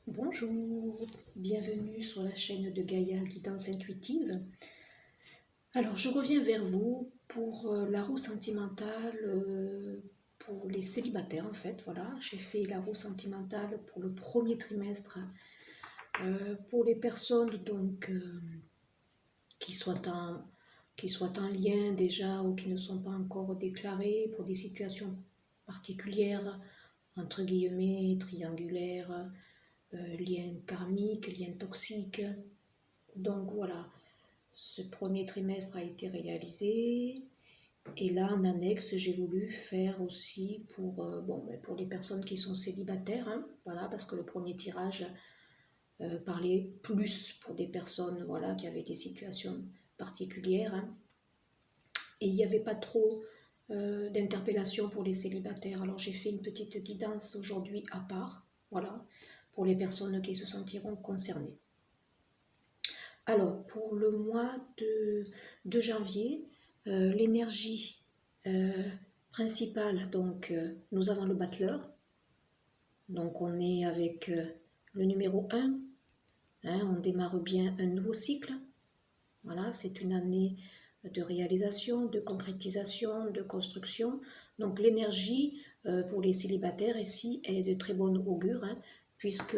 Bonjour, bienvenue sur la chaîne de Gaïa Guidance Intuitive. Alors, je reviens vers vous pour la roue sentimentale pour les célibataires en fait. Voilà, j'ai fait la roue sentimentale pour le premier trimestre pour les personnes donc qui soient en lien déjà ou qui ne sont pas encore déclarées pour des situations particulières, entre guillemets, triangulaires, liens karmiques, liens toxiques. Donc voilà, ce premier trimestre a été réalisé. Et là, en annexe, j'ai voulu faire aussi pour les personnes qui sont célibataires, hein, voilà, parce que le premier tirage parlait plus pour des personnes voilà, qui avaient des situations particulières. Hein, et il n'y avait pas trop d'interpellations pour les célibataires. Alors j'ai fait une petite guidance aujourd'hui à part, voilà, pour les personnes qui se sentiront concernées. Alors, pour le mois de janvier, l'énergie principale, donc nous avons le battleur. Donc on est avec le numéro 1, hein, on démarre bien un nouveau cycle. Voilà, c'est une année de réalisation, de concrétisation, de construction. Donc l'énergie pour les célibataires ici, elle est de très bonne augure, hein, puisque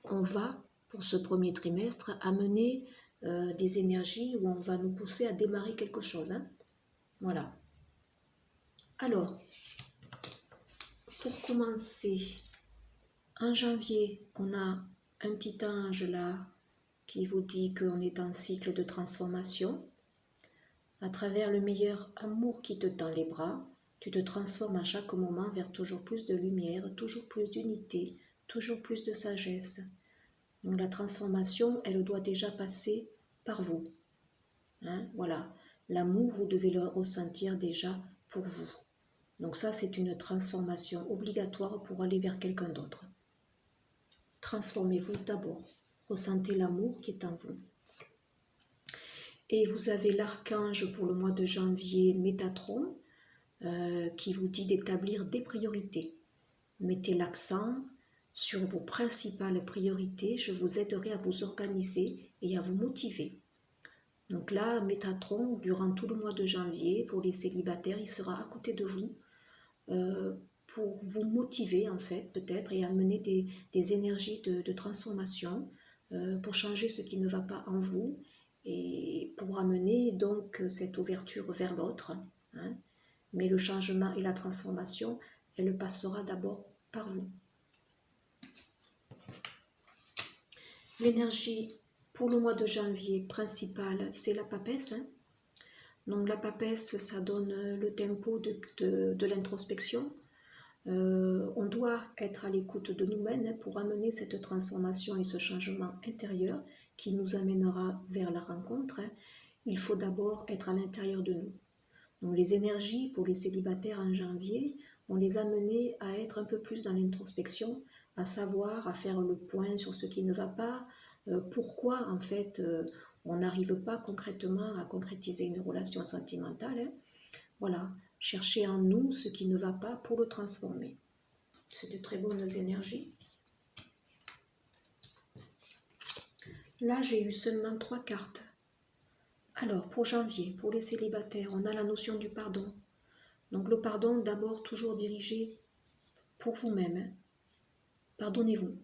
on va, pour ce premier trimestre, amener des énergies où on va nous pousser à démarrer quelque chose. Hein. Voilà. Alors, pour commencer, en janvier, on a un petit ange là qui vous dit qu'on est en cycle de transformation. À travers le meilleur amour qui te tend les bras, tu te transformes à chaque moment vers toujours plus de lumière, toujours plus d'unité, toujours plus de sagesse. Donc la transformation, elle doit déjà passer par vous. Hein, voilà, l'amour, vous devez le ressentir déjà pour vous. Donc ça, c'est une transformation obligatoire pour aller vers quelqu'un d'autre. Transformez-vous d'abord. Ressentez l'amour qui est en vous. Et vous avez l'archange pour le mois de janvier, Métatron, qui vous dit d'établir des priorités. Mettez l'accent sur vos principales priorités. Je vous aiderai à vous organiser et à vous motiver. Donc là, Métatron, durant tout le mois de janvier, pour les célibataires, il sera à côté de vous pour vous motiver en fait, peut-être, et amener des énergies de transformation pour changer ce qui ne va pas en vous et pour amener donc cette ouverture vers l'autre. Hein. Mais le changement et la transformation, elle passera d'abord par vous. L'énergie pour le mois de janvier principale, c'est la papesse. Hein. Donc la papesse, ça donne le tempo de l'introspection. On doit être à l'écoute de nous-mêmes pour amener cette transformation et ce changement intérieur qui nous amènera vers la rencontre. Hein. Il faut d'abord être à l'intérieur de nous. Donc les énergies pour les célibataires en janvier, on les a menés à être un peu plus dans l'introspection, à savoir, à faire le point sur ce qui ne va pas, pourquoi en fait on n'arrive pas concrètement à concrétiser une relation sentimentale. Hein. Voilà, chercher en nous ce qui ne va pas pour le transformer. C'est de très bonnes énergies. Là, j'ai eu seulement 3 cartes. Alors, pour janvier, pour les célibataires, on a la notion du pardon. Donc le pardon, d'abord, toujours dirigé pour vous-même. Hein. Pardonnez-vous.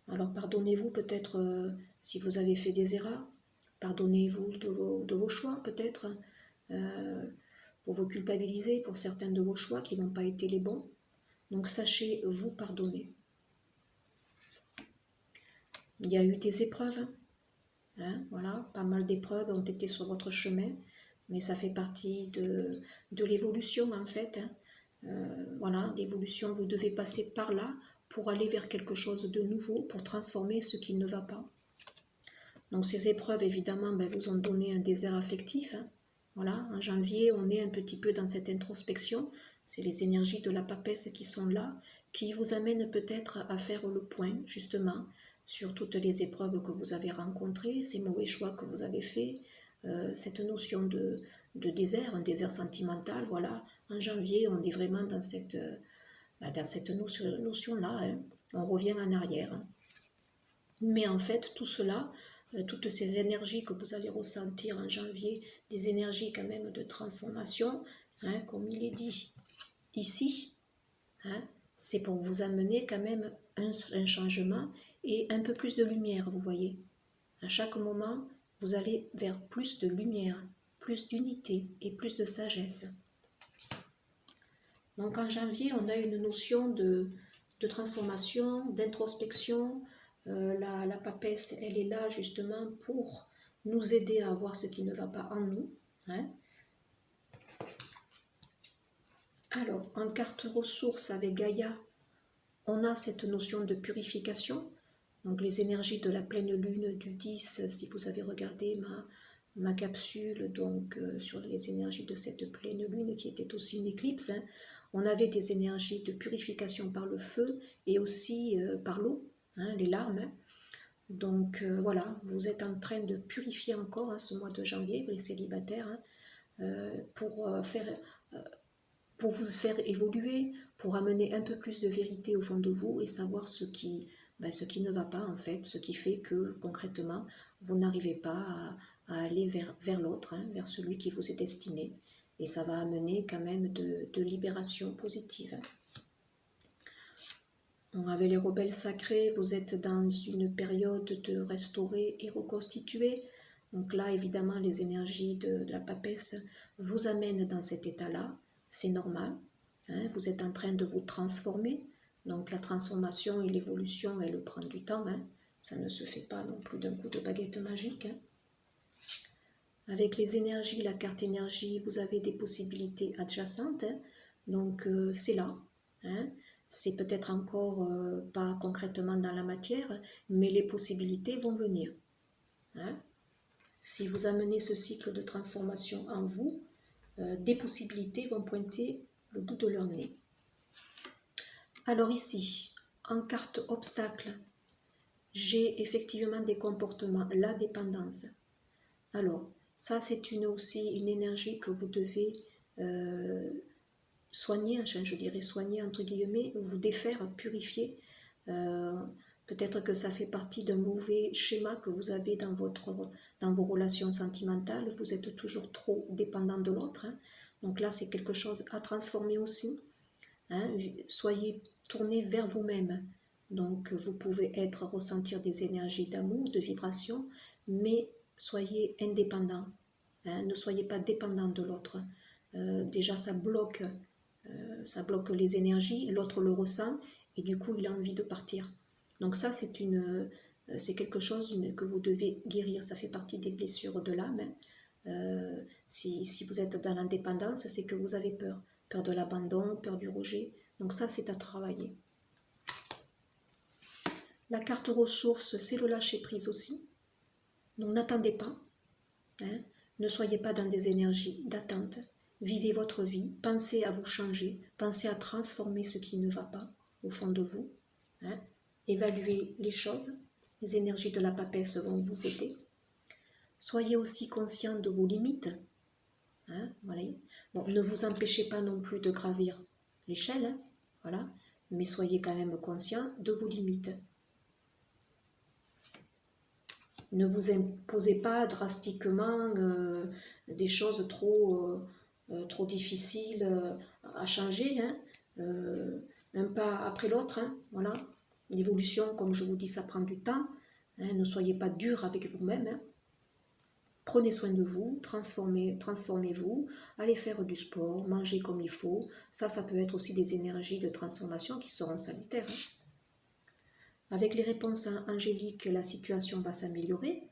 Alors, pardonnez-vous peut-être si vous avez fait des erreurs. Pardonnez-vous de vos choix, peut-être. Pour vous culpabiliser pour certains de vos choix qui n'ont pas été les bons. Donc, sachez vous pardonner. Il y a eu des épreuves. Hein, voilà, pas mal d'épreuves ont été sur votre chemin, mais ça fait partie de l'évolution en fait. Hein. Voilà, l'évolution, vous devez passer par là pour aller vers quelque chose de nouveau, pour transformer ce qui ne va pas. Donc ces épreuves, évidemment, vous ont donné un désert affectif. Hein. Voilà, en janvier, on est un petit peu dans cette introspection. C'est les énergies de la papesse qui sont là, qui vous amènent peut-être à faire le point, justement, sur toutes les épreuves que vous avez rencontrées, ces mauvais choix que vous avez faits, cette notion de désert, un désert sentimental. Voilà, en janvier, on est vraiment dans cette notion-là. Hein. On revient en arrière. Hein. Mais en fait, tout cela, toutes ces énergies que vous allez ressentir en janvier, des énergies quand même de transformation, hein, comme il est dit ici, hein, c'est pour vous amener quand même un changement et un peu plus de lumière, vous voyez. À chaque moment, vous allez vers plus de lumière, plus d'unité et plus de sagesse. Donc en janvier, on a une notion de transformation, d'introspection. La papesse, elle est là justement pour nous aider à voir ce qui ne va pas en nous. Hein. Alors, en carte ressources avec Gaïa, on a cette notion de purification. Donc les énergies de la pleine lune du 10, si vous avez regardé ma capsule donc sur les énergies de cette pleine lune qui était aussi une éclipse, hein, on avait des énergies de purification par le feu et aussi par l'eau, hein, les larmes. Hein. Donc voilà, vous êtes en train de purifier encore hein, ce mois de janvier, les célibataires, hein, pour vous faire évoluer, pour amener un peu plus de vérité au fond de vous et savoir ce qui ne va pas en fait, ce qui fait que concrètement vous n'arrivez pas à aller vers l'autre, hein, vers celui qui vous est destiné. Et ça va amener quand même de libération positive. Donc avec les rebelles sacrés, vous êtes dans une période de restaurer et reconstituer. Donc là, évidemment, les énergies de la papesse vous amènent dans cet état-là. C'est normal. Hein, vous êtes en train de vous transformer. Donc la transformation et l'évolution, elle prend du temps. Hein. Ça ne se fait pas non plus d'un coup de baguette magique. Hein. Avec les énergies, la carte énergie, vous avez des possibilités adjacentes. Hein. Donc c'est là. Hein. C'est peut-être encore pas concrètement dans la matière, mais les possibilités vont venir. Hein. Si vous amenez ce cycle de transformation en vous, des possibilités vont pointer le bout de leur nez. Alors ici, en carte obstacle, j'ai effectivement des comportements, la dépendance. Alors, ça c'est aussi une énergie que vous devez soigner, enfin, je dirais soigner entre guillemets, vous défaire, purifier. Peut-être que ça fait partie d'un mauvais schéma que vous avez dans vos relations sentimentales. Vous êtes toujours trop dépendant de l'autre. Hein. Donc là, c'est quelque chose à transformer aussi. Hein. Soyez tourné vers vous-même. Donc vous pouvez ressentir des énergies d'amour, de vibration, mais soyez indépendant. Hein. Ne soyez pas dépendant de l'autre. Déjà, ça bloque les énergies, l'autre le ressent et du coup il a envie de partir. Donc ça c'est quelque chose que vous devez guérir, ça fait partie des blessures de l'âme. Si vous êtes dans l'indépendance, c'est que vous avez peur de l'abandon, peur du rejet, donc ça c'est à travailler. La carte ressources, c'est le lâcher prise aussi, donc n'attendez pas, hein, ne soyez pas dans des énergies d'attente. Vivez votre vie, pensez à vous changer, pensez à transformer ce qui ne va pas au fond de vous. Hein. Évaluez les choses, les énergies de la papesse vont vous aider. Soyez aussi conscient de vos limites. Hein, voilà. Bon, ne vous empêchez pas non plus de gravir l'échelle, hein, voilà, mais soyez quand même conscient de vos limites. Ne vous imposez pas drastiquement des choses trop difficiles à changer, hein, un pas après l'autre, hein, voilà. L'évolution, comme je vous dis, ça prend du temps, hein, ne soyez pas dur avec vous-même, hein. Prenez soin de vous, transformez-vous, allez faire du sport, mangez comme il faut, ça peut être aussi des énergies de transformation qui seront salutaires. Hein. Avec les réponses angéliques, la situation va s'améliorer.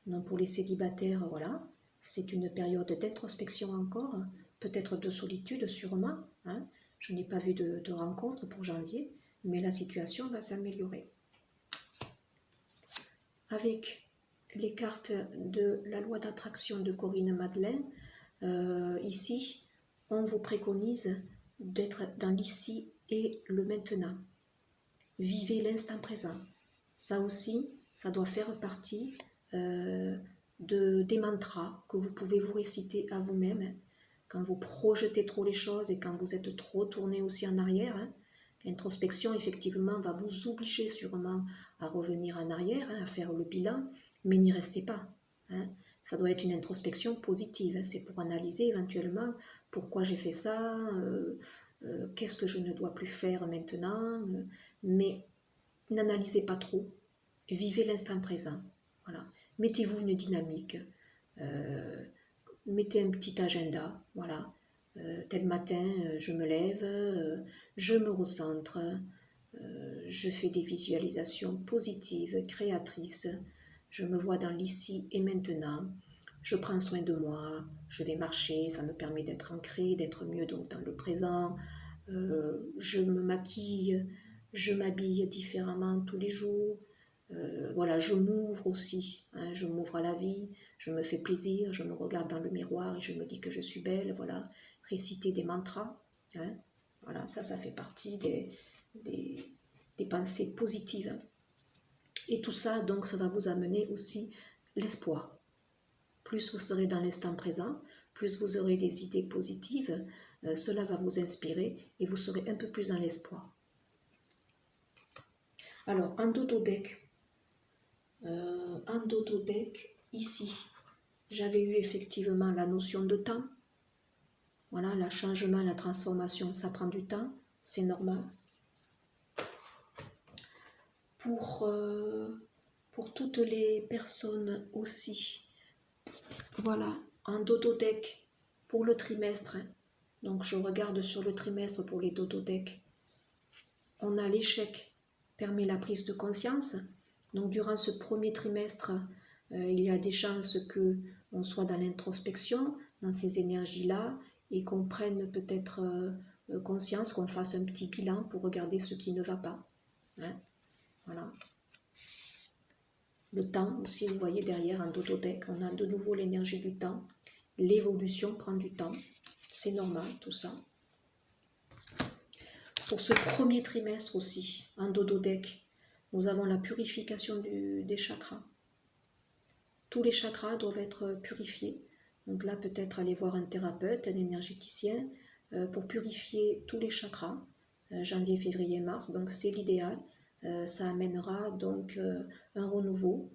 Donc pour les célibataires, voilà, c'est une période d'introspection encore, peut-être de solitude sûrement. Hein. Je n'ai pas vu de rencontre pour janvier, mais la situation va s'améliorer. Avec les cartes de la loi d'attraction de Corinne Madeleine, ici, on vous préconise d'être dans l'ici et le maintenant. Vivez l'instant présent. Ça aussi, ça doit faire partie des mantras que vous pouvez vous réciter à vous-même. Hein, quand vous projetez trop les choses et quand vous êtes trop tourné aussi en arrière, hein, L'introspection, effectivement, va vous obliger sûrement à revenir en arrière, à faire le bilan, mais n'y restez pas. Ça doit être une introspection positive. C'est pour analyser éventuellement pourquoi j'ai fait ça, qu'est-ce que je ne dois plus faire maintenant. Mais n'analysez pas trop. Vivez l'instant présent. Voilà. Mettez-vous une dynamique. Mettez un petit agenda. Voilà. Tel matin, je me lève, je me recentre, je fais des visualisations positives, créatrices, je me vois dans l'ici et maintenant, je prends soin de moi, je vais marcher, ça me permet d'être ancré, d'être mieux donc dans le présent, je me maquille, je m'habille différemment tous les jours, voilà, je m'ouvre aussi, je m'ouvre à la vie, je me fais plaisir, je me regarde dans le miroir et je me dis que je suis belle, voilà, réciter des mantras, voilà, ça fait partie des pensées positives. Et tout ça, donc, ça va vous amener aussi l'espoir. Plus vous serez dans l'instant présent, plus vous aurez des idées positives, cela va vous inspirer et vous serez un peu plus dans l'espoir. Alors, en dodo-deck, ici, j'avais eu effectivement la notion de temps. Voilà, le changement, la transformation, ça prend du temps, c'est normal. Pour toutes les personnes aussi, voilà, en dodo-deck pour le trimestre. Donc je regarde sur le trimestre pour les dodo-deck. On a l'échec, permet la prise de conscience. Donc durant ce premier trimestre, il y a des chances que on soit dans l'introspection, dans ces énergies-là, et qu'on prenne peut-être conscience, qu'on fasse un petit bilan pour regarder ce qui ne va pas. Voilà. Le temps aussi, vous voyez derrière en dodo-deck, on a de nouveau l'énergie du temps. L'évolution prend du temps. C'est normal tout ça. Pour ce premier trimestre aussi, en dodo-deck, nous avons la purification des chakras. Tous les chakras doivent être purifiés. Donc là, peut-être aller voir un thérapeute, un énergéticien, pour purifier tous les chakras, janvier, février, mars. Donc c'est l'idéal. Ça amènera donc un renouveau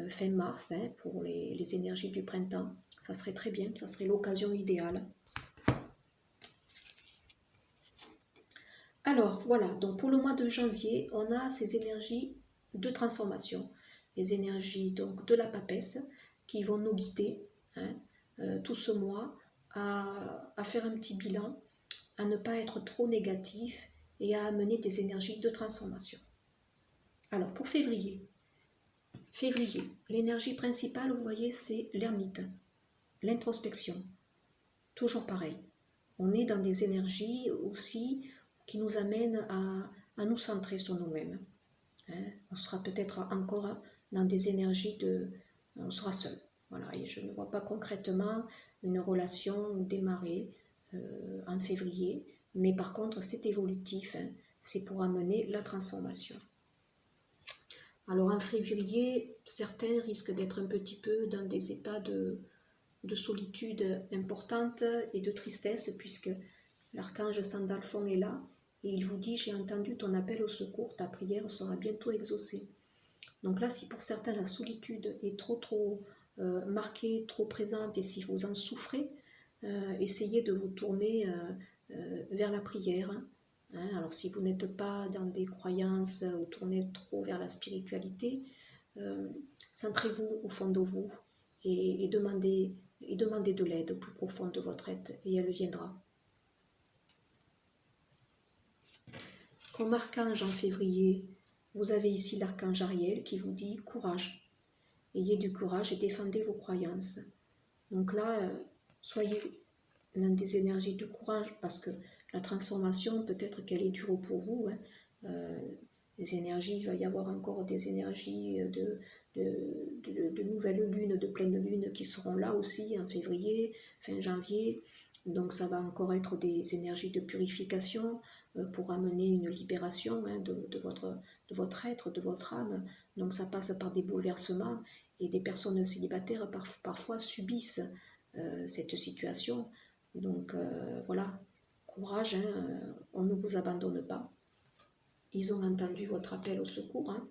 fin mars pour les énergies du printemps. Ça serait très bien, ça serait l'occasion idéale. Alors voilà, donc pour le mois de janvier, on a ces énergies de transformation, les énergies donc de la papesse qui vont nous guider tout ce mois à faire un petit bilan, à ne pas être trop négatif et à amener des énergies de transformation. Alors pour février, l'énergie principale, vous voyez, c'est l'ermite, l'introspection. Toujours pareil. On est dans des énergies aussi qui nous amènent à nous centrer sur nous-mêmes. On sera peut-être encore dans des énergies on sera seul. Voilà. Et je ne vois pas concrètement une relation démarrer en février, mais par contre c'est évolutif, c'est pour amener la transformation. Alors en février, certains risquent d'être un petit peu dans des états de solitude importante et de tristesse, puisque l'archange Sandalphon est là et il vous dit: j'ai entendu ton appel au secours, ta prière sera bientôt exaucée. Donc là, si pour certains la solitude est trop marquée, trop présente, et si vous en souffrez, essayez de vous tourner vers la prière. Alors si vous n'êtes pas dans des croyances ou tournez trop vers la spiritualité, centrez-vous au fond de vous et demandez de l'aide au plus profond de votre être et elle viendra. Comme archange en février, vous avez ici l'archange Ariel qui vous dit courage. Ayez du courage et défendez vos croyances. Donc là, soyez dans des énergies de courage parce que la transformation, peut-être qu'elle est dure pour vous. Les énergies, il va y avoir encore des énergies de nouvelle lune, de pleine lune qui seront là aussi en février, fin janvier. Donc ça va encore être des énergies de purification pour amener une libération de votre être, de votre âme. Donc ça passe par des bouleversements et des personnes célibataires parfois subissent cette situation. Donc voilà, courage, on ne vous abandonne pas. ils ont entendu votre appel au secours, hein,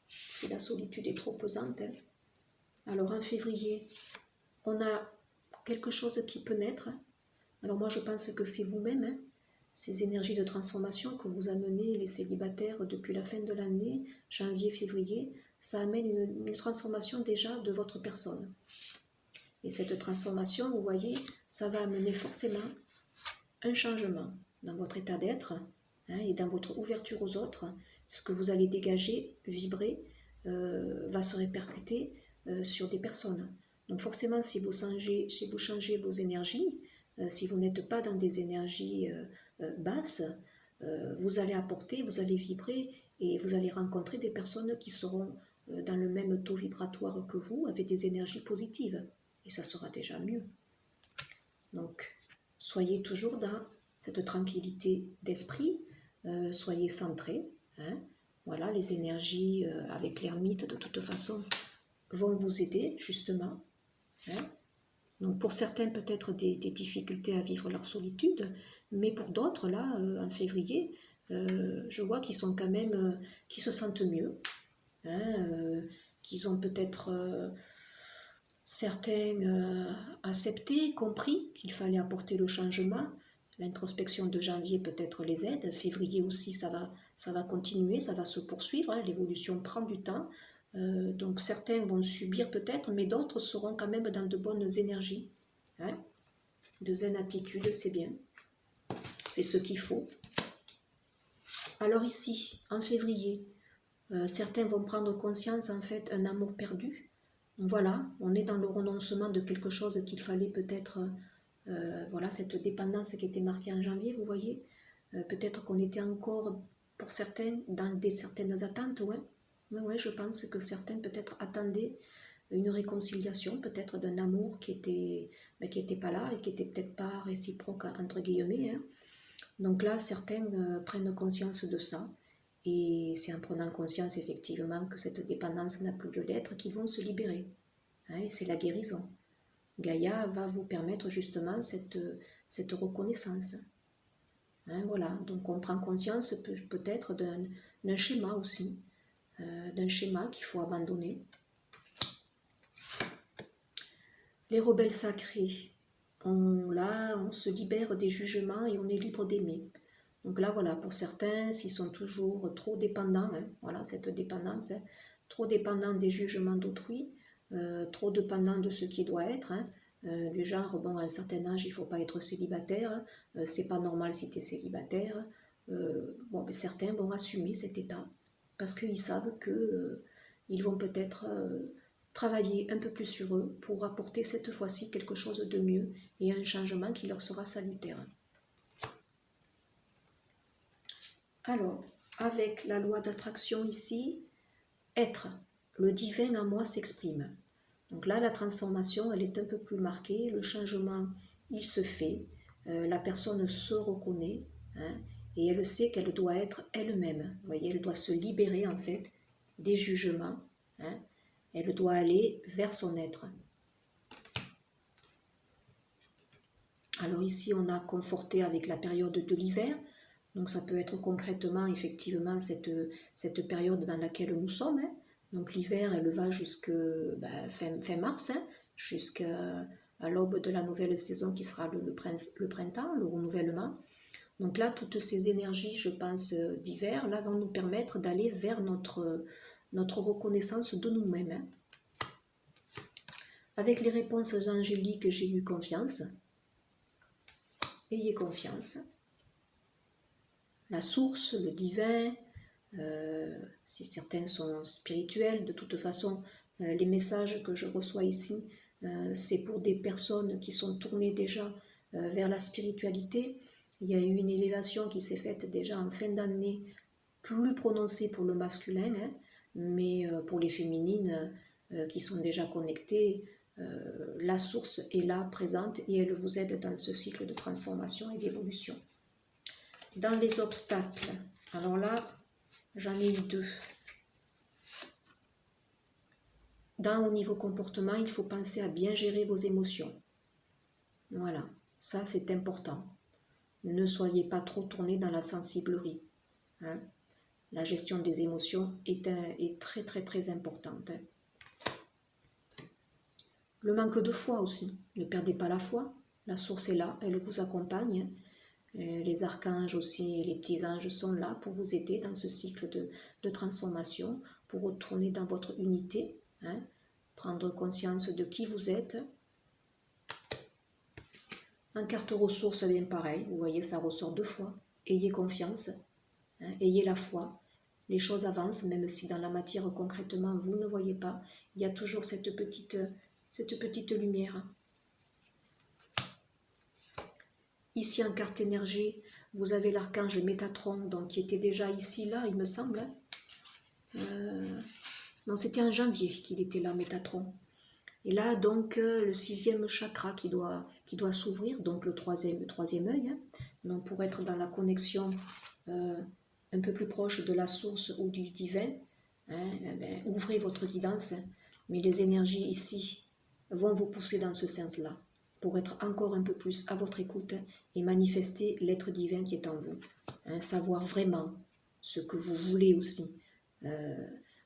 si la solitude est trop pesante. Hein. Alors en février, on a quelque chose qui peut naître. Alors moi je pense que c'est vous-même, hein, ces énergies de transformation que vous amenez les célibataires depuis la fin de l'année, janvier, février, ça amène une transformation déjà de votre personne. Et cette transformation, vous voyez, ça va amener forcément un changement dans votre état d'être, hein, et dans votre ouverture aux autres. Ce que vous allez dégager, vibrer, va se répercuter sur des personnes. Donc forcément, si vous changez vos énergies, si vous n'êtes pas dans des énergies basses, vous allez apporter, vous allez vibrer et vous allez rencontrer des personnes qui seront dans le même taux vibratoire que vous, avec des énergies positives. Et ça sera déjà mieux. Donc, soyez toujours dans cette tranquillité d'esprit, soyez centrés. Hein. Voilà, les énergies avec l'ermite, de toute façon, vont vous aider, justement. Hein. Donc, pour certains, peut-être des difficultés à vivre leur solitude, mais pour d'autres, là, en février, je vois qu'ils sont quand même, qu'ils se sentent mieux, hein, qu'ils ont peut-être... certains accepté, compris qu'il fallait apporter le changement. L'introspection de janvier peut-être les aide. Février aussi, ça va continuer, ça va se poursuivre. Hein. L'évolution prend du temps. Donc certains vont subir peut-être, mais d'autres seront quand même dans de bonnes énergies. Hein. De zen attitude, c'est bien. C'est ce qu'il faut. Alors ici, en février, certains vont prendre conscience, en fait, un amour perdu. Voilà, on est dans le renoncement de quelque chose qu'il fallait peut-être, voilà, cette dépendance qui était marquée en janvier, vous voyez, peut-être qu'on était encore, pour certains, dans certaines attentes, ouais. Ouais, je pense que certains peut-être attendaient une réconciliation, peut-être d'un amour qui était pas là et qui était peut-être pas réciproque, entre guillemets. Hein. Donc là, certains prennent conscience de ça. Et c'est en prenant conscience effectivement que cette dépendance n'a plus lieu d'être qu'ils vont se libérer. Hein, et c'est la guérison. Gaïa va vous permettre justement cette reconnaissance. Hein, voilà, donc on prend conscience peut-être d'un schéma aussi, d'un schéma qu'il faut abandonner. Les rebelles sacrés, on se libère des jugements et on est libre d'aimer. Donc là, voilà, pour certains, s'ils sont toujours trop dépendants, hein, voilà, cette dépendance, hein, trop dépendants des jugements d'autrui, trop dépendants de ce qui doit être, hein, du genre, bon, à un certain âge, il ne faut pas être célibataire, c'est pas normal si tu es célibataire. Bon, ben, certains vont assumer cet état, parce qu'ils savent qu'ils vont peut-être travailler un peu plus sur eux pour apporter cette fois-ci quelque chose de mieux et un changement qui leur sera salutaire. Alors, avec la loi d'attraction ici, être, le divin en moi s'exprime. Donc là, la transformation, elle est un peu plus marquée, le changement, il se fait, la personne se reconnaît, hein, et elle sait qu'elle doit être elle-même. Vous voyez, elle doit se libérer en fait des jugements, hein, elle doit aller vers son être. Alors ici, on a conforté avec la période de l'hiver. Donc ça peut être concrètement, effectivement, cette période dans laquelle nous sommes. Hein. Donc l'hiver, elle va jusqu'à fin mars, hein, jusqu'à l'aube de la nouvelle saison qui sera le printemps, le renouvellement. Donc là, toutes ces énergies, je pense, d'hiver, là, vont nous permettre d'aller vers notre reconnaissance de nous-mêmes. Hein. Avec les réponses angéliques, j'ai eu confiance. Ayez confiance. La source, le divin, si certains sont spirituels, de toute façon, les messages que je reçois ici, c'est pour des personnes qui sont tournées déjà vers la spiritualité. Il y a eu une élévation qui s'est faite déjà en fin d'année, plus prononcée pour le masculin, hein, mais pour les féminines qui sont déjà connectées, la source est là, présente, et elle vous aide dans ce cycle de transformation et d'évolution. Dans les obstacles, alors là, j'en ai eu deux. Au niveau comportement, il faut penser à bien gérer vos émotions. Voilà, ça c'est important. Ne soyez pas trop tourné dans la sensiblerie. Hein. La gestion des émotions est très très très importante. Hein. Le manque de foi aussi, ne perdez pas la foi, la source est là, elle vous accompagne. Les archanges aussi et les petits anges sont là pour vous aider dans ce cycle de transformation, pour retourner dans votre unité, hein, prendre conscience de qui vous êtes. En carte ressources, bien pareil, vous voyez, ça ressort 2 fois. Ayez confiance, hein, ayez la foi. Les choses avancent, même si dans la matière, concrètement, vous ne voyez pas. Il y a toujours cette petite lumière. Ici, en carte énergie, vous avez l'archange Métatron, donc qui était déjà ici, là, il me semble. Non, c'était en janvier qu'il était là, Métatron. Et là, donc, le 6e chakra qui doit s'ouvrir, donc le troisième œil, hein, donc pour être dans la connexion un peu plus proche de la source ou du divin, hein, ben, ouvrez votre guidance, mais les énergies ici vont vous pousser dans ce sens-là, pour être encore un peu plus à votre écoute et manifester l'être divin qui est en vous, hein, savoir vraiment ce que vous voulez aussi,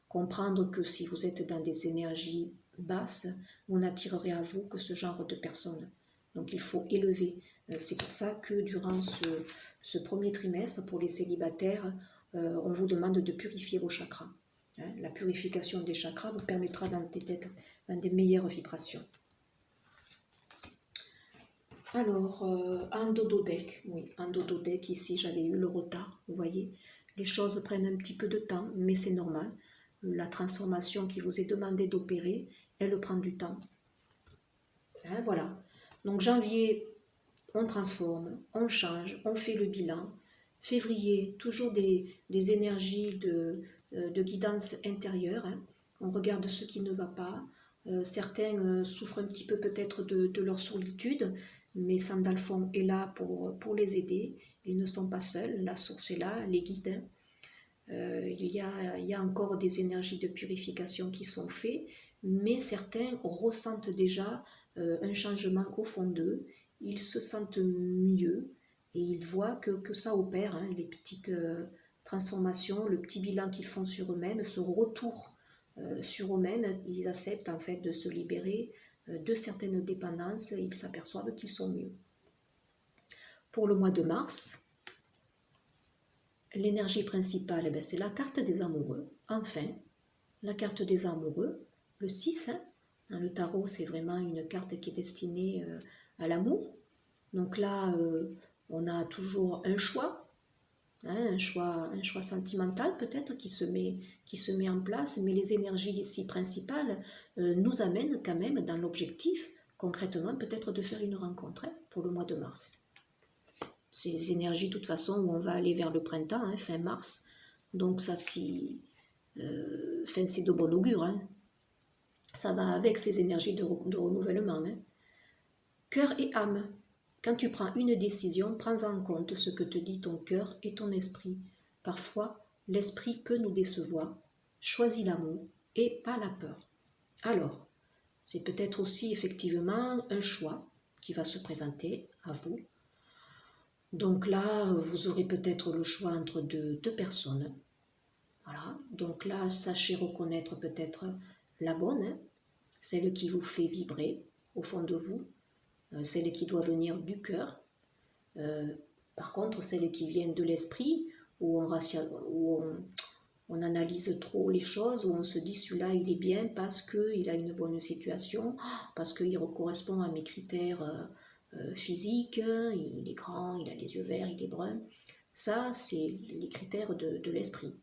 comprendre que si vous êtes dans des énergies basses, vous n'attirerez à vous que ce genre de personnes. Donc il faut élever. C'est pour ça que durant ce premier trimestre, pour les célibataires, on vous demande de purifier vos chakras. Hein, la purification des chakras vous permettra d'être dans des meilleures vibrations. Alors, en dododec, oui, en dododec, ici j'avais eu le retard, vous voyez. Les choses prennent un petit peu de temps, mais c'est normal. La transformation qui vous est demandée d'opérer, elle prend du temps. Hein, voilà. Donc janvier, on transforme, on change, on fait le bilan. Février, toujours des énergies de guidance intérieure. Hein. On regarde ce qui ne va pas. Certains souffrent un petit peu peut-être de leur solitude, mais Sandalphon est là pour les aider. Ils ne sont pas seuls, la source est là, les guide. Il y a encore des énergies de purification qui sont faites, mais certains ressentent déjà un changement au fond d'eux, ils se sentent mieux et ils voient que ça opère, hein, les petites transformations, le petit bilan qu'ils font sur eux-mêmes, ce retour sur eux-mêmes, ils acceptent en fait de se libérer de certaines dépendances et ils s'aperçoivent qu'ils sont mieux. Pour le mois de mars, l'énergie principale, c'est la carte des amoureux. Enfin, la carte des amoureux, le 6, hein, dans le tarot, c'est vraiment une carte qui est destinée à l'amour. Donc là, on a toujours un choix, hein, un choix sentimental peut-être qui se met en place, mais les énergies ici principales nous amènent quand même dans l'objectif, concrètement, peut-être de faire une rencontre, hein, pour le mois de mars. C'est les énergies, de toute façon, où on va aller vers le printemps, hein, fin mars. Donc ça, c'est de bon augure. Hein. Ça va avec ces énergies de renouvellement. Hein. Cœur et âme. Quand tu prends une décision, prends en compte ce que te dit ton cœur et ton esprit. Parfois, l'esprit peut nous décevoir. Choisis l'amour et pas la peur. Alors, c'est peut-être aussi effectivement un choix qui va se présenter à vous. Donc là, vous aurez peut-être le choix entre deux personnes. Voilà. Donc là, sachez reconnaître peut-être la bonne, hein, celle qui vous fait vibrer au fond de vous, celle qui doit venir du cœur. Par contre, celle qui vient de l'esprit, où on analyse trop les choses, où on se dit celui-là il est bien parce qu'il a une bonne situation, parce qu'il correspond à mes critères physiques, il est grand, il a les yeux verts, il est brun. Ça, c'est les critères de l'esprit.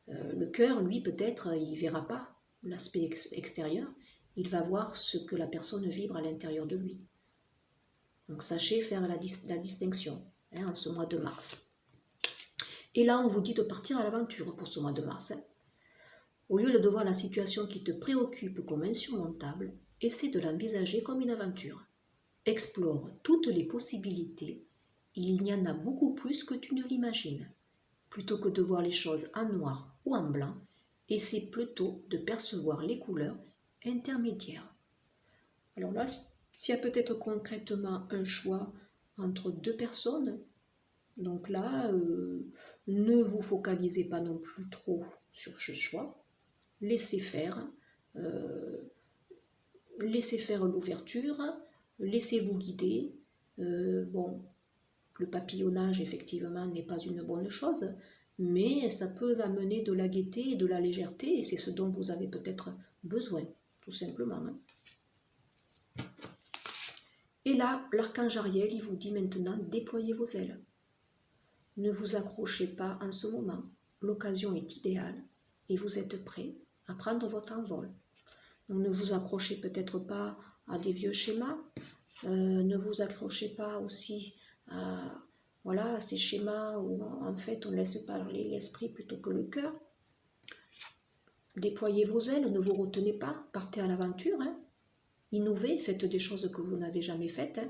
Le cœur, lui, peut-être, il ne verra pas l'aspect extérieur, il va voir ce que la personne vibre à l'intérieur de lui. Donc sachez faire la distinction, hein, en ce mois de mars. Et là, on vous dit de partir à l'aventure pour ce mois de mars. Hein. Au lieu de voir la situation qui te préoccupe comme insurmontable, essaie de l'envisager comme une aventure. Explore toutes les possibilités, il y en a beaucoup plus que tu ne l'imagines. Plutôt que de voir les choses en noir ou en blanc, essaie plutôt de percevoir les couleurs intermédiaires. Alors là, s'il y a peut-être concrètement un choix entre deux personnes, donc là, Ne vous focalisez pas non plus trop sur ce choix. Laissez faire. Laissez faire l'ouverture. Laissez-vous guider. Bon, le papillonnage, effectivement, n'est pas une bonne chose, mais ça peut amener de la gaieté et de la légèreté, et c'est ce dont vous avez peut-être besoin, tout simplement. Et là, l'archange Ariel, il vous dit maintenant, déployez vos ailes. Ne vous accrochez pas en ce moment. L'occasion est idéale et vous êtes prêt à prendre votre envol. Donc ne vous accrochez peut-être pas à des vieux schémas, ne vous accrochez pas aussi à, voilà, à ces schémas où en fait on laisse parler l'esprit plutôt que le cœur. Déployez vos ailes, ne vous retenez pas, partez à l'aventure. Innovez, faites des choses que vous n'avez jamais faites.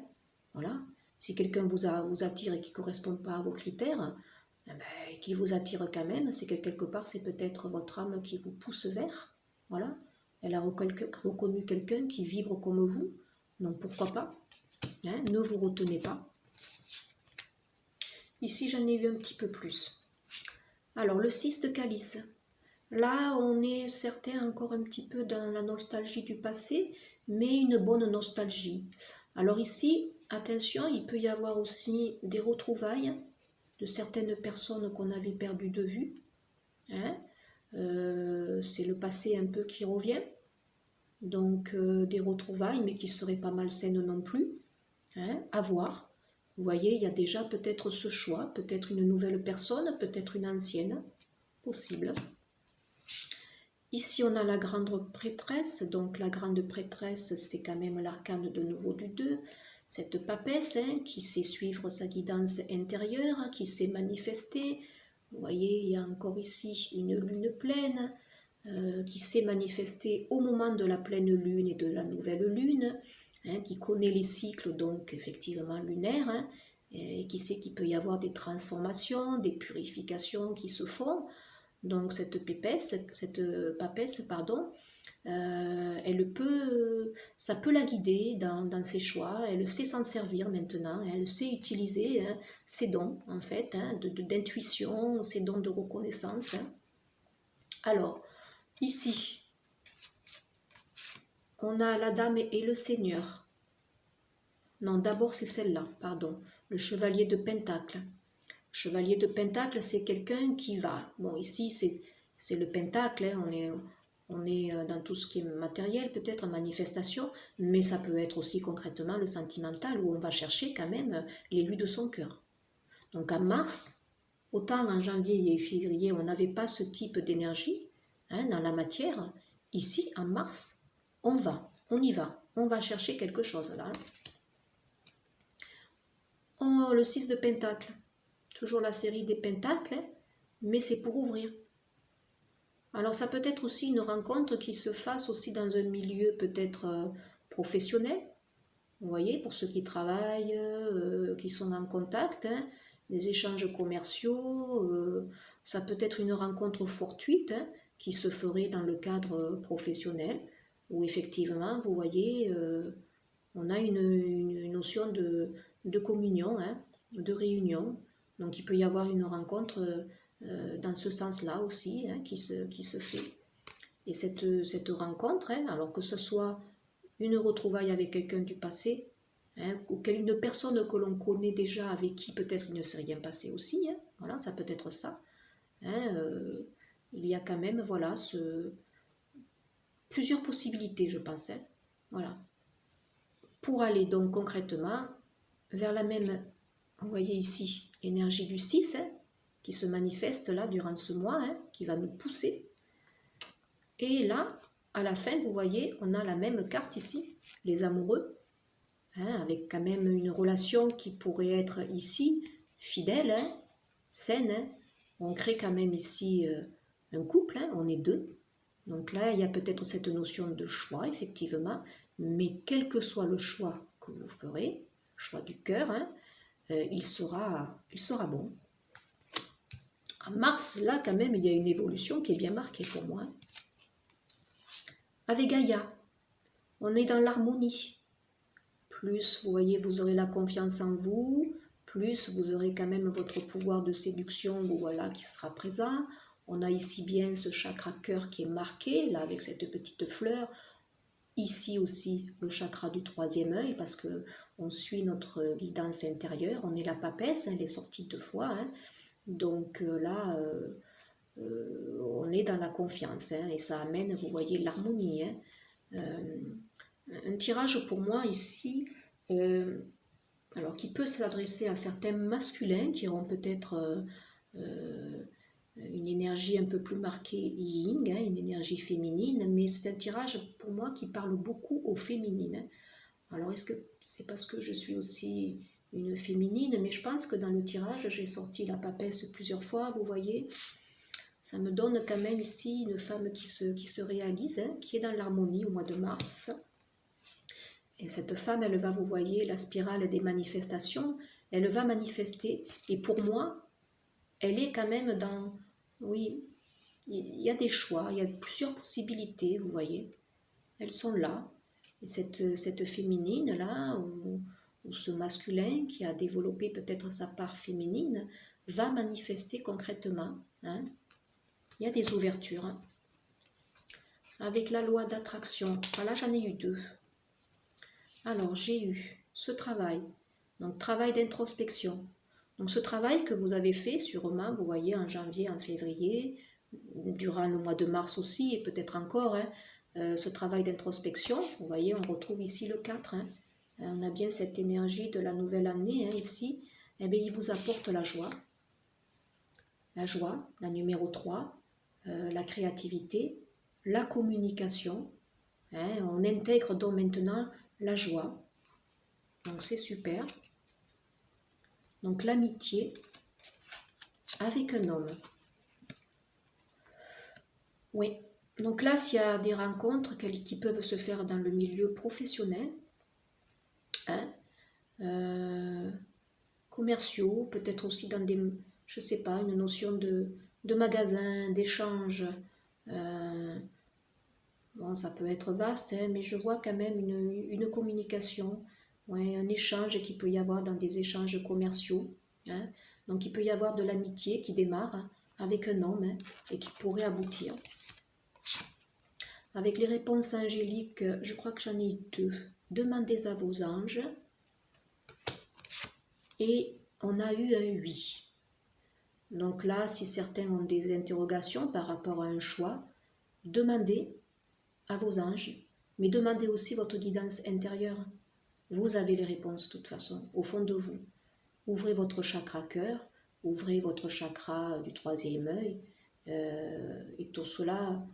Voilà. Si quelqu'un vous attire et qui ne correspond pas à vos critères, qu'il vous attire quand même, c'est que quelque part c'est peut-être votre âme qui vous pousse vers. Voilà. Elle a reconnu quelqu'un qui vibre comme vous, donc pourquoi pas, ne vous retenez pas. Ici j'en ai eu un petit peu plus. Alors le 6 de calice, là on est certain encore un petit peu dans la nostalgie du passé, mais une bonne nostalgie. Alors ici, attention, il peut y avoir aussi des retrouvailles de certaines personnes qu'on avait perdues de vue. C'est le passé un peu qui revient. Donc des retrouvailles, mais qui ne seraient pas malsaines non plus. À voir. Vous voyez, il y a déjà peut-être ce choix, peut-être une nouvelle personne, peut-être une ancienne, possible. Ici, on a la grande prêtresse. Donc la grande prêtresse, c'est quand même l'arcane de nouveau du 2. Cette papesse qui sait suivre sa guidance intérieure, qui sait manifester. Vous voyez, il y a encore ici une lune pleine qui sait manifester au moment de la pleine lune et de la nouvelle lune, qui connaît les cycles donc effectivement lunaires, et qui sait qu'il peut y avoir des transformations, des purifications qui se font. Donc cette papesse, ça peut la guider dans ses choix. Elle sait s'en servir maintenant. Elle sait utiliser ses dons en fait, d'intuition, ses dons de reconnaissance. Alors ici, on a la dame et le seigneur. Non, d'abord c'est celle-là, pardon. Le chevalier de Pentacle. Chevalier de Pentacle, c'est quelqu'un qui va. Bon, ici c'est le Pentacle, on est dans tout ce qui est matériel, peut-être manifestation, mais ça peut être aussi concrètement le sentimental, où on va chercher quand même l'élu de son cœur. Donc en mars, autant en janvier et février, on n'avait pas ce type d'énergie dans la matière. Ici, en mars, on y va, on va chercher quelque chose là. Oh, le 6 de Pentacle, toujours la série des Pentacles, mais c'est pour ouvrir. Alors ça peut être aussi une rencontre qui se fasse aussi dans un milieu peut-être professionnel, vous voyez, pour ceux qui travaillent, qui sont en contact, des échanges commerciaux, ça peut être une rencontre fortuite qui se ferait dans le cadre professionnel, où effectivement, vous voyez, on a une notion de communion, de réunion. Donc il peut y avoir une rencontre dans ce sens-là aussi qui se fait. Et cette rencontre, alors que ce soit une retrouvaille avec quelqu'un du passé, ou une personne que l'on connaît déjà, avec qui peut-être il ne s'est rien passé aussi, voilà, ça peut être ça. Il y a quand même, voilà, plusieurs possibilités, je pense. Voilà. Pour aller donc concrètement vers la même, vous voyez ici, l'énergie du 6, qui se manifeste là durant ce mois, qui va nous pousser. Et là, à la fin, vous voyez, on a la même carte ici, les amoureux, avec quand même une relation qui pourrait être ici fidèle, saine. On crée quand même ici un couple, on est deux. Donc là, il y a peut-être cette notion de choix, effectivement, mais quel que soit le choix que vous ferez, choix du cœur, il sera bon. En mars, là, quand même, il y a une évolution qui est bien marquée pour moi. Avec Gaïa, on est dans l'harmonie. Plus, vous voyez, vous aurez la confiance en vous, plus vous aurez quand même votre pouvoir de séduction, voilà, qui sera présent. On a ici bien ce chakra cœur qui est marqué, là, avec cette petite fleur. Ici aussi, le chakra du troisième œil, parce que on suit notre guidance intérieure. On est la papesse, elle est sortie 2 fois. Hein. Donc là, on est dans la confiance. Hein, et ça amène, vous voyez, l'harmonie. Hein. Un tirage pour moi ici, alors qui peut s'adresser à certains masculins qui auront peut-être une énergie un peu plus marquée yin, hein, une énergie féminine, mais c'est un tirage pour moi qui parle beaucoup aux féminines. Alors est-ce que c'est parce que je suis aussi une féminine, mais je pense que dans le tirage j'ai sorti la papesse plusieurs fois, vous voyez, ça me donne quand même ici une femme qui se réalise, hein, qui est dans l'harmonie au mois de mars. Et cette femme, elle va, vous voyez, la spirale des manifestations, elle va manifester. Et pour moi, elle est quand même dans... Oui, il y a des choix, il y a plusieurs possibilités, vous voyez. Elles sont là. Et cette féminine-là, ou ce masculin qui a développé peut-être sa part féminine, va manifester concrètement. Hein. Il y a des ouvertures. Hein. Avec la loi d'attraction, voilà, j'en ai eu 2. Alors, j'ai eu ce travail, donc travail d'introspection. Donc, ce travail que vous avez fait sûrement, vous voyez, en janvier, en février, durant le mois de mars aussi, et peut-être encore, hein, ce travail d'introspection, vous voyez, on retrouve ici le 4. Hein. On a bien cette énergie de la nouvelle année, hein, ici. Eh bien, il vous apporte la joie, la numéro 3, la créativité, la communication. Hein, on intègre donc maintenant la joie. Donc c'est super. Donc l'amitié avec un homme. Oui. Donc là, s'il y a des rencontres qui peuvent se faire dans le milieu professionnel, hein, commerciaux, peut-être aussi dans des, je sais pas, une notion de magasin, d'échange. Bon, ça peut être vaste, hein, mais je vois quand même une communication, ouais, un échange qu'il peut y avoir dans des échanges commerciaux. Hein. Donc il peut y avoir de l'amitié qui démarre, hein, avec un homme, hein, et qui pourrait aboutir. Avec les réponses angéliques, je crois que j'en ai 2. Demandez à vos anges. Et on a eu un oui. Donc là, si certains ont des interrogations par rapport à un choix, demandez à vos anges, mais demandez aussi votre guidance intérieure. Vous avez les réponses de toute façon, au fond de vous. Ouvrez votre chakra cœur, ouvrez votre chakra du troisième œil, et tout cela,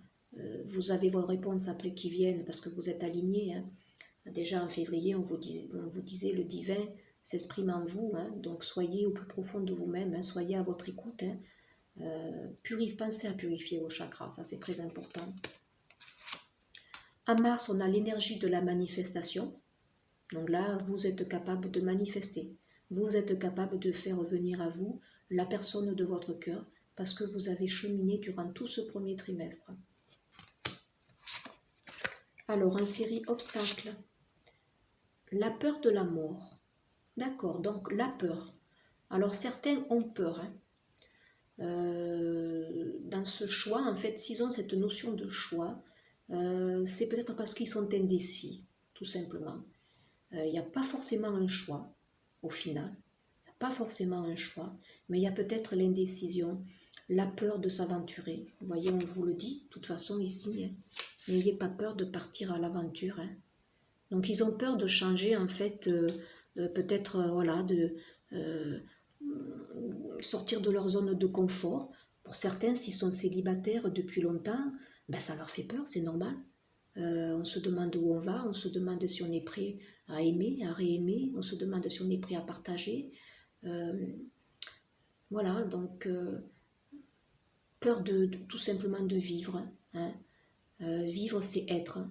vous avez vos réponses après qui viennent parce que vous êtes alignés. Hein. Déjà en février, on vous disait le divin s'exprime en vous, hein, donc soyez au plus profond de vous-même, hein, soyez à votre écoute. Hein. Pensez à purifier vos chakras, ça c'est très important. En mars, on a l'énergie de la manifestation. Donc là, vous êtes capable de manifester. Vous êtes capable de faire venir à vous la personne de votre cœur parce que vous avez cheminé durant tout ce premier trimestre. Alors, en série obstacles, la peur de la mort. D'accord, donc la peur. Alors, certains ont peur. Hein. Dans ce choix, en fait, s'ils ont cette notion de choix, c'est peut-être parce qu'ils sont indécis, tout simplement. Il n'y a pas forcément un choix, au final. Il n'y a pas forcément un choix, mais il y a peut-être l'indécision, la peur de s'aventurer. Vous voyez, on vous le dit, de toute façon, ici, hein, n'ayez pas peur de partir à l'aventure. Hein. Donc, ils ont peur de changer, en fait, peut-être, voilà, de sortir de leur zone de confort. Pour certains, s'ils sont célibataires depuis longtemps, ben, ça leur fait peur, c'est normal. On se demande où on va, on se demande si on est prêt à aimer, à réaimer, on se demande si on est prêt à partager. Voilà, donc peur tout simplement de vivre. Hein. Vivre, c'est être.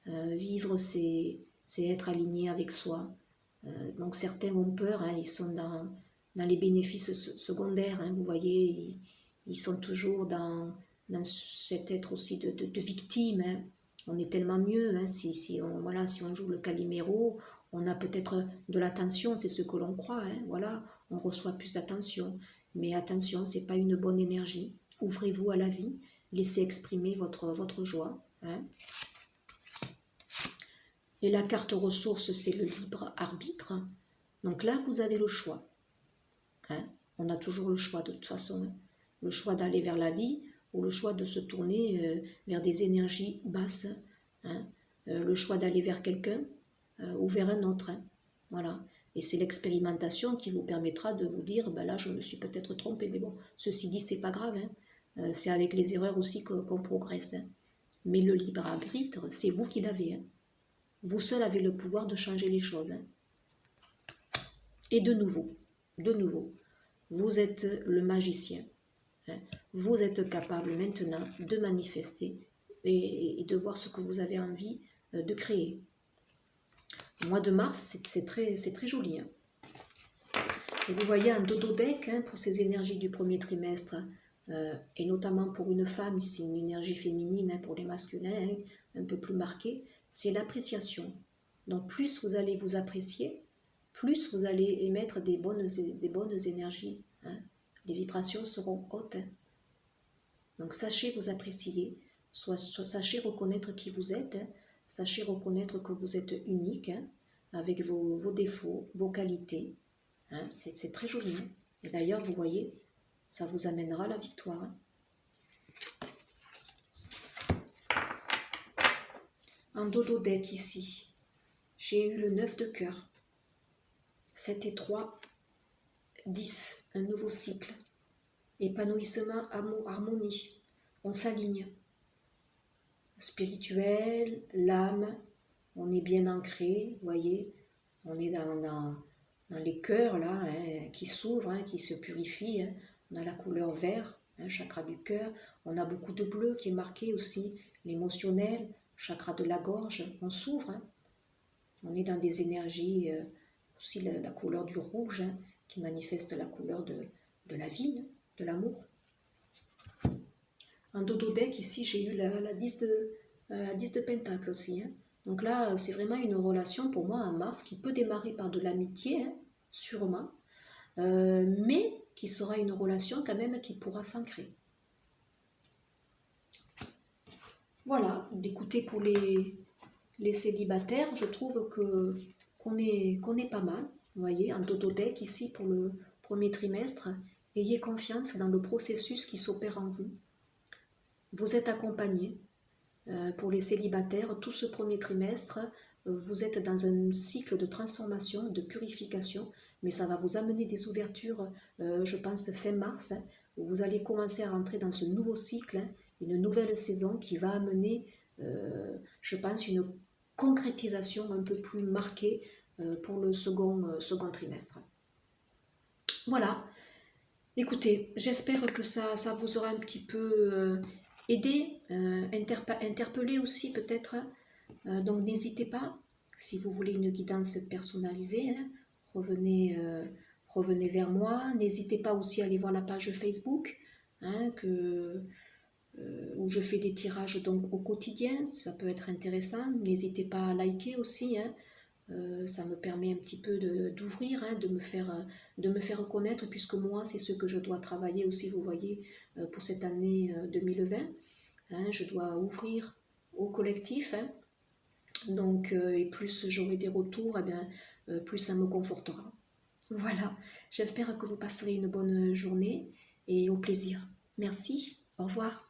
Vivre, c'est être aligné avec soi. Donc certains ont peur, hein, ils sont dans les bénéfices secondaires. Hein, vous voyez, ils sont toujours dans cet être aussi de victime. Hein. On est tellement mieux, hein, si on joue le Calimero, on a peut-être de l'attention, c'est ce que l'on croit, hein, voilà. on reçoit plus d'attention. Mais attention, ce n'est pas une bonne énergie. Ouvrez-vous à la vie, laissez exprimer votre joie. Hein. Et la carte ressource, c'est le libre arbitre. Donc là, vous avez le choix. Hein. On a toujours le choix de toute façon. Hein. Le choix d'aller vers la vie ou le choix de se tourner vers des énergies basses. Hein. Le choix d'aller vers quelqu'un ou vers un autre. Hein. Voilà. Et c'est l'expérimentation qui vous permettra de vous dire, ben là, je me suis peut-être trompé. Mais bon, ceci dit, c'est pas grave. Hein. C'est avec les erreurs aussi qu'on progresse. Hein. Mais le libre arbitre, c'est vous qui l'avez. Hein. Vous seul avez le pouvoir de changer les choses. Hein. Et de nouveau, vous êtes le magicien. Hein. Vous êtes capable maintenant de manifester et de voir ce que vous avez envie de créer. Le mois de mars, c'est très joli. Hein. Et vous voyez un dodo deck hein, pour ces énergies du premier trimestre, et notamment pour une femme, ici une énergie féminine, hein, pour les masculins, hein, un peu plus marquée, c'est l'appréciation. Donc plus vous allez vous apprécier, plus vous allez émettre des bonnes énergies. Hein. Les vibrations seront hautes. Hein. Donc sachez vous apprécier, soit sachez reconnaître qui vous êtes, hein, sachez reconnaître que vous êtes unique, hein, avec vos défauts, vos qualités. Hein, c'est très joli. Hein. Et d'ailleurs, vous voyez, ça vous amènera à la victoire. Hein. En dodo deck ici, j'ai eu le 9 de cœur. 7 et 3, 10, un nouveau cycle. Épanouissement, amour, harmonie. On s'aligne. Spirituel, l'âme, on est bien ancré, vous voyez. On est dans les cœurs là, hein, qui s'ouvrent, hein, qui se purifient. Hein. On a la couleur vert, hein, chakra du cœur. On a beaucoup de bleu qui est marqué aussi, l'émotionnel, chakra de la gorge. On s'ouvre. Hein. On est dans des énergies, aussi la couleur du rouge, hein, qui manifeste la couleur de la vie, hein, de l'amour. En dodo deck, ici, j'ai eu la 10 de pentacle aussi. Hein. Donc là, c'est vraiment une relation pour moi en mars qui peut démarrer par de l'amitié, hein, sûrement, mais qui sera une relation quand même qui pourra s'ancrer. Voilà, d'écouter pour les célibataires, je trouve qu'on est pas mal. Vous voyez, en dodo deck ici pour le premier trimestre, ayez confiance dans le processus qui s'opère en vous. Vous êtes accompagné. Pour les célibataires, tout ce premier trimestre, vous êtes dans un cycle de transformation, de purification, mais ça va vous amener des ouvertures, je pense, fin mars, hein, où vous allez commencer à rentrer dans ce nouveau cycle, hein, une nouvelle saison qui va amener, je pense, une concrétisation un peu plus marquée pour le second trimestre. Voilà. Écoutez, j'espère que ça vous aura un petit peu aidé, interpellé aussi peut-être. Donc n'hésitez pas, si vous voulez une guidance personnalisée, hein, revenez vers moi. N'hésitez pas aussi à aller voir la page Facebook, hein, où je fais des tirages donc au quotidien, ça peut être intéressant. N'hésitez pas à liker aussi, hein. Ça me permet un petit peu d'ouvrir, hein, de me faire connaître, puisque moi, c'est ce que je dois travailler aussi, vous voyez, pour cette année 2020. Hein, je dois ouvrir au collectif, hein, donc, et plus j'aurai des retours, eh bien, plus ça me confortera. Voilà, j'espère que vous passerez une bonne journée et au plaisir. Merci, au revoir.